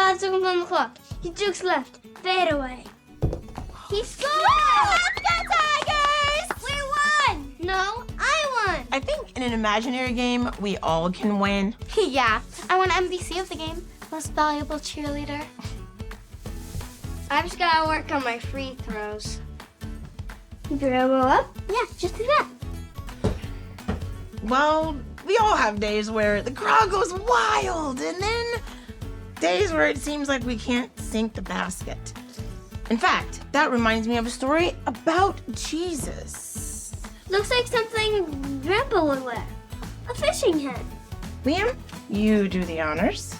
5 seconds on the clock. He jukes left. Fade away. He scored! Let's go, Tigers! We won! No, I won! I think in an imaginary game, we all can win. Yeah, I won MVP of the game. Most valuable cheerleader. I just gotta work on my free throws. Keep your elbow up? Yeah, just do that. Well, we all have days where the crowd goes wild, and then days where it seems like we can't sink the basket. In fact, that reminds me of a story about Jesus. Looks like something Grandpa would wear. A fishing hat. Liam, you do the honors.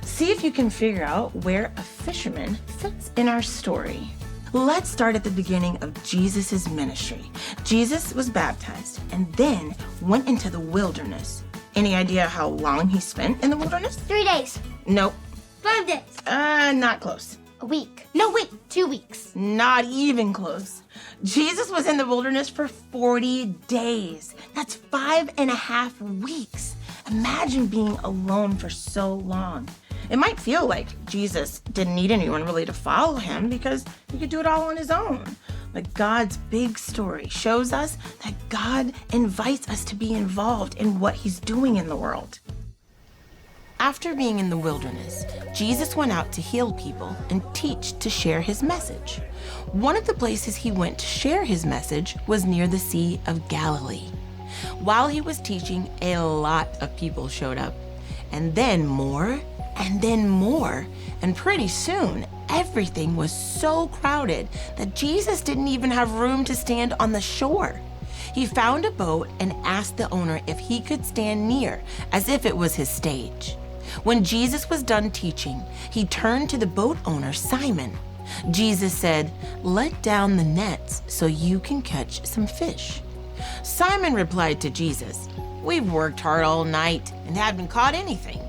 See if you can figure out where a fisherman fits in our story. Let's start at the beginning of Jesus' ministry. Jesus was baptized and then went into the wilderness. Any idea how long he spent in the wilderness? 3 days. Nope. 5 days. Not close. A week. No, wait, 2 weeks. Not even close. Jesus was in the wilderness for 40 days. That's 5.5 weeks. Imagine being alone for so long. It might feel like Jesus didn't need anyone really to follow him because he could do it all on his own. But God's big story shows us that God invites us to be involved in what he's doing in the world. After being in the wilderness, Jesus went out to heal people and teach to share his message. One of the places he went to share his message was near the Sea of Galilee. While he was teaching, a lot of people showed up, and then more, and pretty soon, everything was so crowded that Jesus didn't even have room to stand on the shore. He found a boat and asked the owner if he could stand near, as if it was his stage. When Jesus was done teaching, he turned to the boat owner, Simon. Jesus said, "Let down the nets so you can catch some fish." Simon replied to Jesus, "We've worked hard all night and haven't caught anything."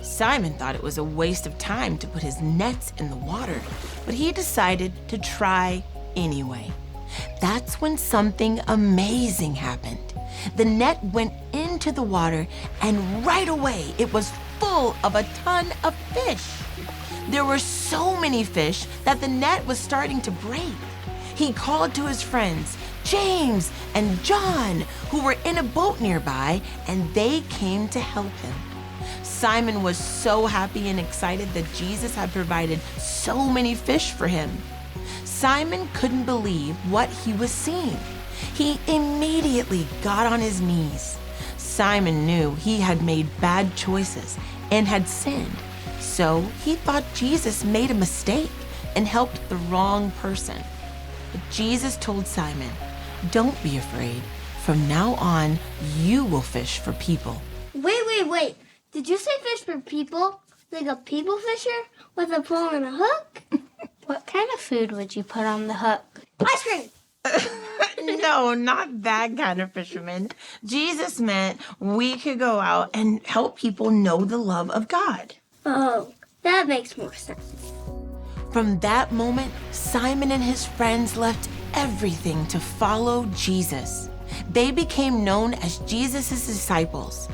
Simon thought it was a waste of time to put his nets in the water, but he decided to try anyway. That's when something amazing happened. The net went into the water, and right away it was full of a ton of fish. There were so many fish that the net was starting to break. He called to his friends, James and John, who were in a boat nearby, and they came to help him. Simon was so happy and excited that Jesus had provided so many fish for him. Simon couldn't believe what he was seeing. He immediately got on his knees. Simon knew he had made bad choices and had sinned, so he thought Jesus made a mistake and helped the wrong person. But Jesus told Simon, "Don't be afraid. From now on, you will fish for people." Wait. Did you say fish for people? Like a people fisher with a pole and a hook? What kind of food would you put on the hook? Ice cream! No, not that kind of fisherman. Jesus meant we could go out and help people know the love of God. Oh, that makes more sense. From that moment, Simon and his friends left everything to follow Jesus. They became known as Jesus' disciples.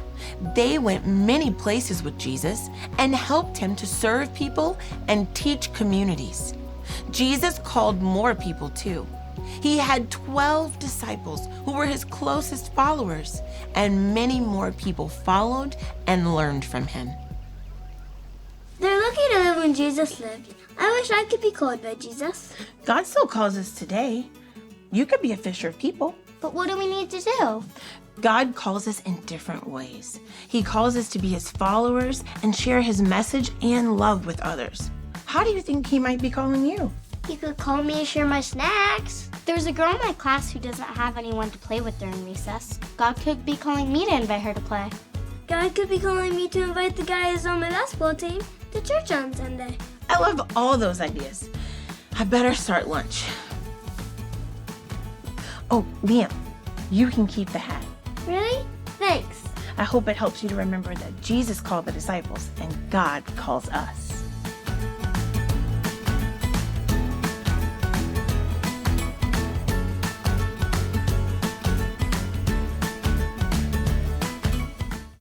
They went many places with Jesus and helped him to serve people and teach communities. Jesus called more people too. He had 12 disciples who were his closest followers, and many more people followed and learned from him. They're lucky to live when Jesus lived. I wish I could be called by Jesus. God still calls us today. You could be a fisher of people. But what do we need to do? God calls us in different ways. He calls us to be his followers and share his message and love with others. How do you think he might be calling you? You could call me to share my snacks. There's a girl in my class who doesn't have anyone to play with during recess. God could be calling me to invite her to play. God could be calling me to invite the guys on my basketball team to church on Sunday. I love all those ideas. I better start lunch. Oh, Liam, you can keep the hat. Really? Thanks. I hope it helps you to remember that Jesus called the disciples and God calls us.